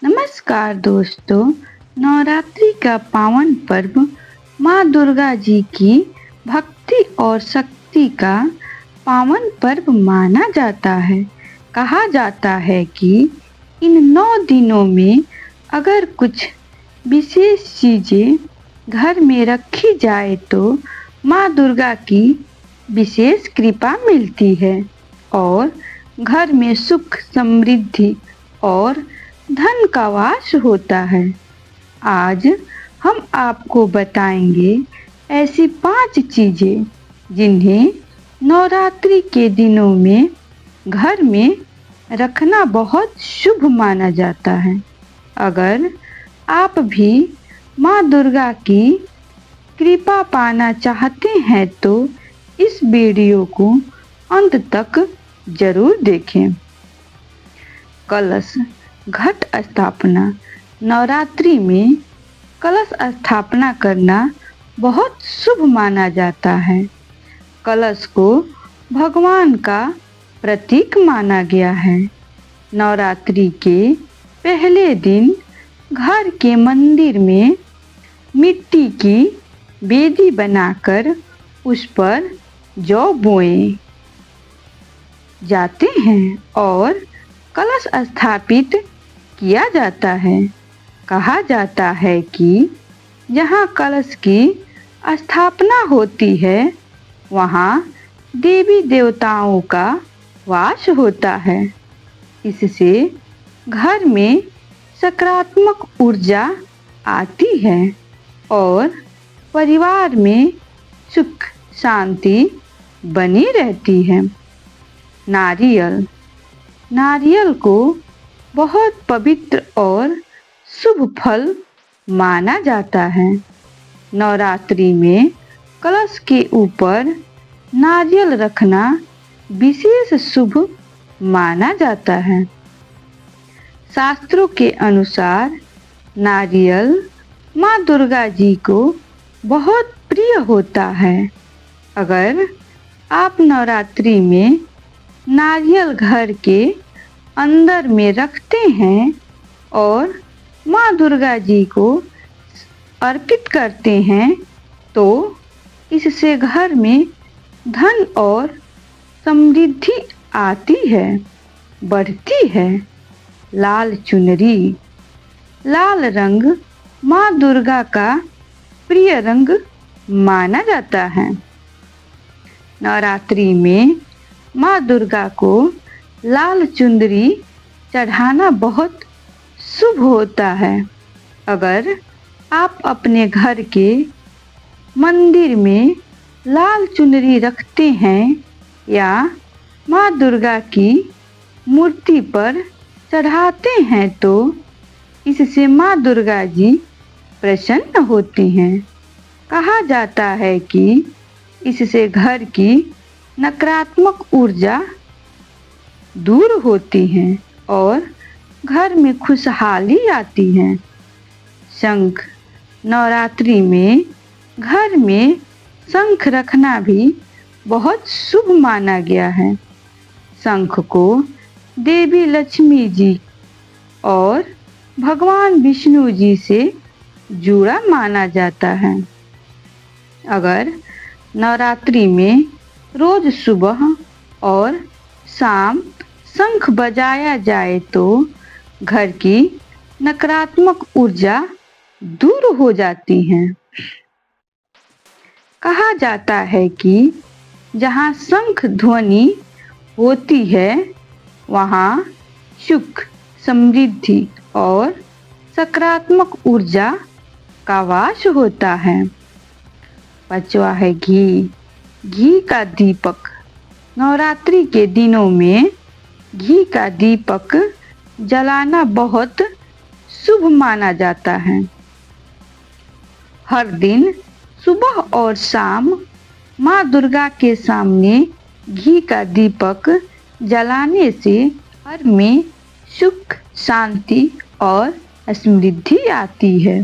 नमस्कार दोस्तों। नवरात्रि का पावन पर्व माँ दुर्गा जी की भक्ति और शक्ति का पावन पर्व माना जाता है। कहा जाता है कि इन 9 दिनों में अगर कुछ विशेष चीजें घर में रखी जाए तो माँ दुर्गा की विशेष कृपा मिलती है और घर में सुख समृद्धि और धन का वास होता है। आज हम आपको बताएंगे ऐसी 5 चीजें जिन्हें नवरात्रि के दिनों में घर में रखना बहुत शुभ माना जाता है। अगर आप भी माँ दुर्गा की कृपा पाना चाहते हैं तो इस वीडियो को अंत तक जरूर देखें। कलश घट स्थापना। नवरात्रि में कलश स्थापना करना बहुत शुभ माना जाता है। कलश को भगवान का प्रतीक माना गया है। नवरात्रि के पहले दिन घर के मंदिर में मिट्टी की वेदी बनाकर उस पर जौ बोए जाते हैं और कलश स्थापित किया जाता है। कहा जाता है कि जहाँ कलश की स्थापना होती है वहाँ देवी देवताओं का वास होता है। इससे घर में सकारात्मक ऊर्जा आती है और परिवार में सुख शांति बनी रहती है। नारियल को बहुत पवित्र और शुभ फल माना जाता है। नवरात्रि में कलश के ऊपर नारियल रखना विशेष शुभ माना जाता है। शास्त्रों के अनुसार नारियल माँ दुर्गा जी को बहुत प्रिय होता है। अगर आप नवरात्रि में नारियल घर के अंदर में रखते हैं और माँ दुर्गा जी को अर्पित करते हैं तो इससे घर में धन और समृद्धि आती है, बढ़ती है। लाल चुनरी। लाल रंग माँ दुर्गा का प्रिय रंग माना जाता है। नवरात्रि में माँ दुर्गा को लाल चुनरी चढ़ाना बहुत शुभ होता है। अगर आप अपने घर के मंदिर में लाल चुनरी रखते हैं या माँ दुर्गा की मूर्ति पर चढ़ाते हैं तो इससे माँ दुर्गा जी प्रसन्न होती हैं। कहा जाता है कि इससे घर की नकारात्मक ऊर्जा दूर होती है और घर में खुशहाली आती है। शंख। नवरात्रि में घर में शंख रखना भी बहुत शुभ माना गया है। शंख को देवी लक्ष्मी जी और भगवान विष्णु जी से जुड़ा माना जाता है। अगर नवरात्रि में रोज सुबह और शाम शंख बजाया जाए तो घर की नकारात्मक ऊर्जा दूर हो जाती है। कहा जाता है कि जहाँ शंख ध्वनि होती है वहाँ सुख समृद्धि और सकारात्मक ऊर्जा का वास होता है। 5वां है घी का दीपक। नवरात्रि के दिनों में घी का दीपक जलाना बहुत शुभ माना जाता है। हर दिन सुबह और शाम माँ दुर्गा के सामने घी का दीपक जलाने से घर में सुख शांति और समृद्धि आती है।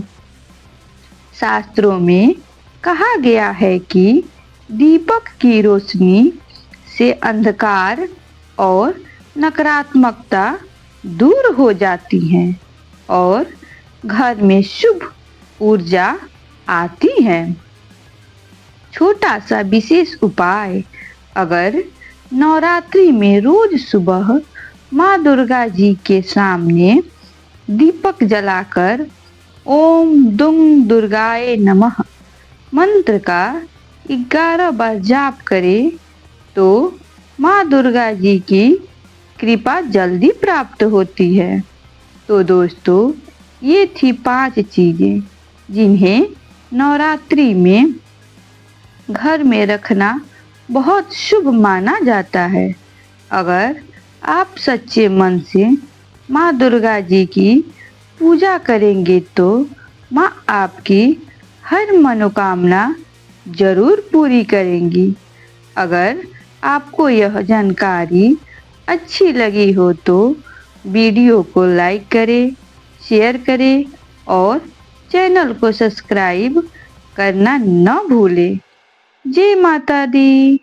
शास्त्रों में कहा गया है कि दीपक की रोशनी से अंधकार और नकारात्मकता दूर हो जाती हैं। और घर में शुभ ऊर्जा आती है। छोटा सा विशेष उपाय, अगर नवरात्रि में रोज सुबह माँ दुर्गा जी के सामने दीपक जलाकर ओम दुंग दुर्गाए नमः मंत्र का 11 बार जाप करें तो माँ दुर्गा जी की कृपा जल्दी प्राप्त होती है। तो दोस्तों, ये थी 5 चीजें जिन्हें नवरात्रि में घर में रखना बहुत शुभ माना जाता है। अगर आप सच्चे मन से माँ दुर्गा जी की पूजा करेंगे तो माँ आपकी हर मनोकामना जरूर पूरी करेंगी। अगर आपको यह जानकारी अच्छी लगी हो तो वीडियो को लाइक करें, शेयर करें और चैनल को सब्सक्राइब करना न भूलें। जय माता दी।